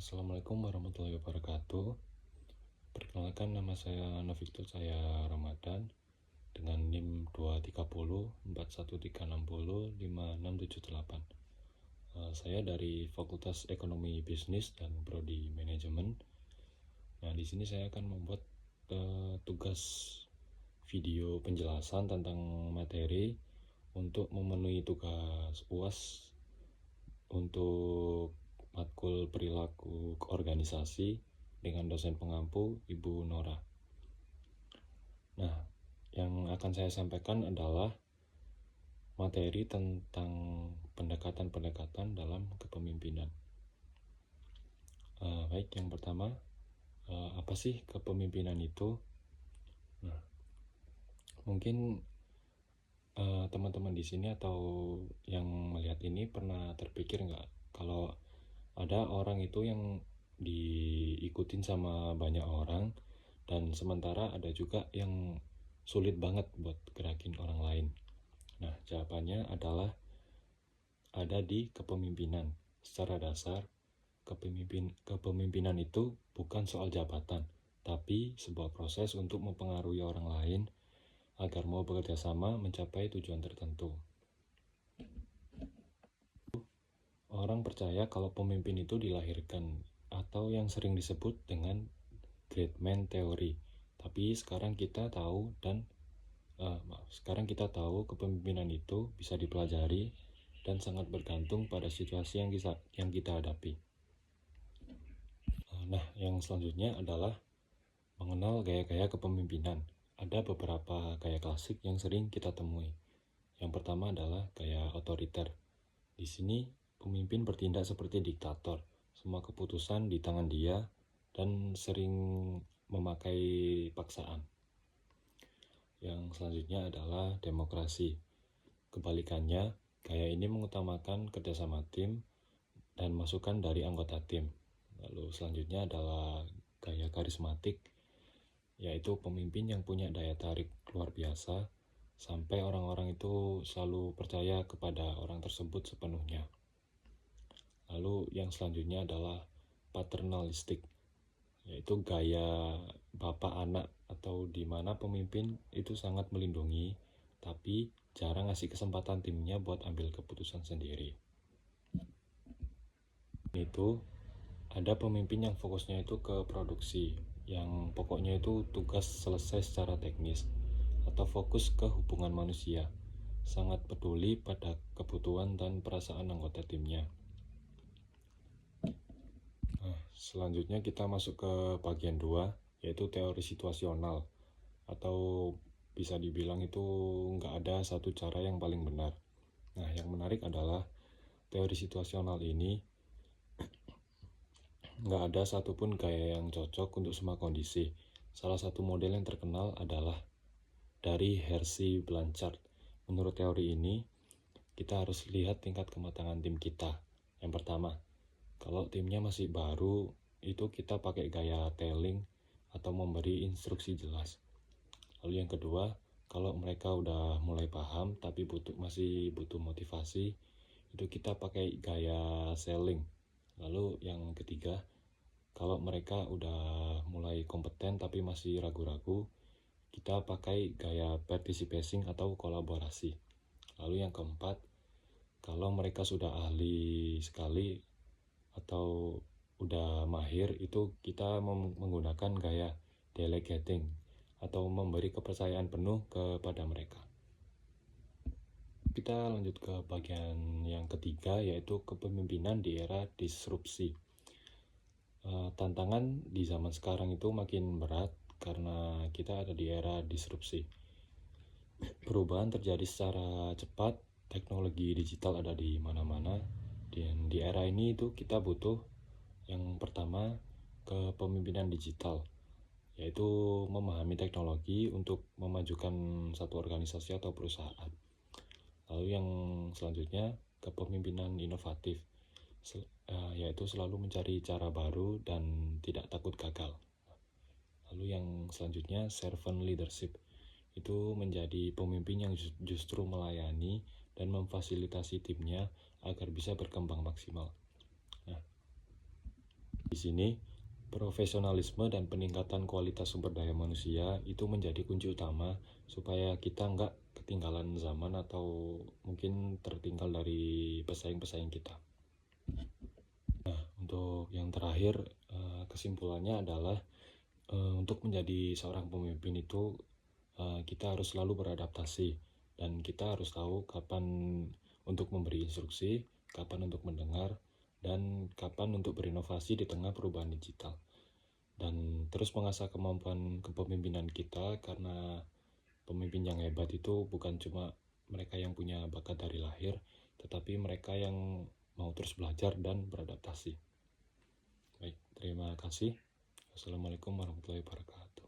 Assalamualaikum warahmatullahi wabarakatuh. Perkenalkan, nama saya Novictul saya Ramadan dengan NIM 2304136056778. Saya dari Fakultas Ekonomi Bisnis dan Prodi Manajemen. Nah, di sini saya akan membuat tugas video penjelasan tentang materi untuk memenuhi tugas UAS untuk matkul perilaku organisasi dengan dosen pengampu Ibu Nora. Nah, yang akan saya sampaikan adalah materi tentang pendekatan-pendekatan dalam kepemimpinan. Baik, yang pertama, apa sih kepemimpinan itu? Nah, mungkin teman-teman di sini atau yang melihat ini pernah terpikir nggak kalau ada orang itu yang diikutin sama banyak orang, dan sementara ada juga yang sulit banget buat gerakin orang lain. Nah, jawabannya adalah ada di kepemimpinan. Secara dasar, kepemimpinan itu bukan soal jabatan, tapi sebuah proses untuk mempengaruhi orang lain agar mau bekerja sama mencapai tujuan tertentu. Orang percaya kalau pemimpin itu dilahirkan, atau yang sering disebut dengan great man theory. Tapi sekarang kita tahu kepemimpinan itu bisa dipelajari dan sangat bergantung pada situasi yang kita hadapi. Nah, yang selanjutnya adalah mengenal gaya-gaya kepemimpinan. Ada beberapa gaya klasik yang sering kita temui. Yang pertama adalah gaya otoriter. Di sini pemimpin bertindak seperti diktator. Semua keputusan di tangan dia dan sering memakai paksaan. Yang selanjutnya adalah demokrasi. Kebalikannya, gaya ini mengutamakan kerjasama tim dan masukan dari anggota tim. Lalu selanjutnya adalah gaya karismatik, yaitu pemimpin yang punya daya tarik luar biasa sampai orang-orang itu selalu percaya kepada orang tersebut sepenuhnya. Lalu yang selanjutnya adalah paternalistik, yaitu gaya bapak anak, atau di mana pemimpin itu sangat melindungi tapi jarang ngasih kesempatan timnya buat ambil keputusan sendiri. Itu ada pemimpin yang fokusnya itu ke produksi, yang pokoknya itu tugas selesai secara teknis, atau fokus ke hubungan manusia, sangat peduli pada kebutuhan dan perasaan anggota timnya. Nah, selanjutnya kita masuk ke bagian 2, yaitu teori situasional, atau bisa dibilang itu nggak ada satu cara yang paling benar. Nah, yang menarik adalah teori situasional ini nggak ada satupun gaya yang cocok untuk semua kondisi. Salah satu model yang terkenal adalah dari Hersey Blanchard. Menurut teori ini, kita harus lihat tingkat kematangan tim kita. Yang pertama, kalau timnya masih baru, itu kita pakai gaya telling atau memberi instruksi jelas. Lalu yang kedua, kalau mereka udah mulai paham tapi masih butuh motivasi, itu kita pakai gaya selling. Lalu yang ketiga, kalau mereka udah mulai kompeten tapi masih ragu-ragu, kita pakai gaya participating atau kolaborasi. Lalu yang keempat, kalau mereka sudah ahli sekali atau udah mahir, itu kita menggunakan gaya delegating atau memberi kepercayaan penuh kepada mereka. Kita lanjut ke bagian yang ketiga, yaitu kepemimpinan di era disrupsi. Tantangan di zaman sekarang itu makin berat karena kita ada di era disrupsi. Perubahan terjadi secara cepat, teknologi digital ada di mana-mana, dan di era ini itu kita butuh yang pertama kepemimpinan digital, yaitu memahami teknologi untuk memajukan satu organisasi atau perusahaan. Lalu yang selanjutnya kepemimpinan inovatif, yaitu selalu mencari cara baru dan tidak takut gagal. Lalu yang selanjutnya servant leadership, itu menjadi pemimpin yang justru melayani dan memfasilitasi timnya agar bisa berkembang maksimal. Nah, Di sini, profesionalisme dan peningkatan kualitas sumber daya manusia itu menjadi kunci utama supaya kita nggak ketinggalan zaman atau mungkin tertinggal dari pesaing-pesaing kita. Nah, untuk yang terakhir, kesimpulannya adalah untuk menjadi seorang pemimpin itu kita harus selalu beradaptasi dan kita harus tahu kapan untuk memberi instruksi, kapan untuk mendengar, dan kapan untuk berinovasi di tengah perubahan digital. Dan terus mengasah kemampuan kepemimpinan kita, karena pemimpin yang hebat itu bukan cuma mereka yang punya bakat dari lahir, tetapi mereka yang mau terus belajar dan beradaptasi. Baik, terima kasih. Wassalamualaikum warahmatullahi wabarakatuh.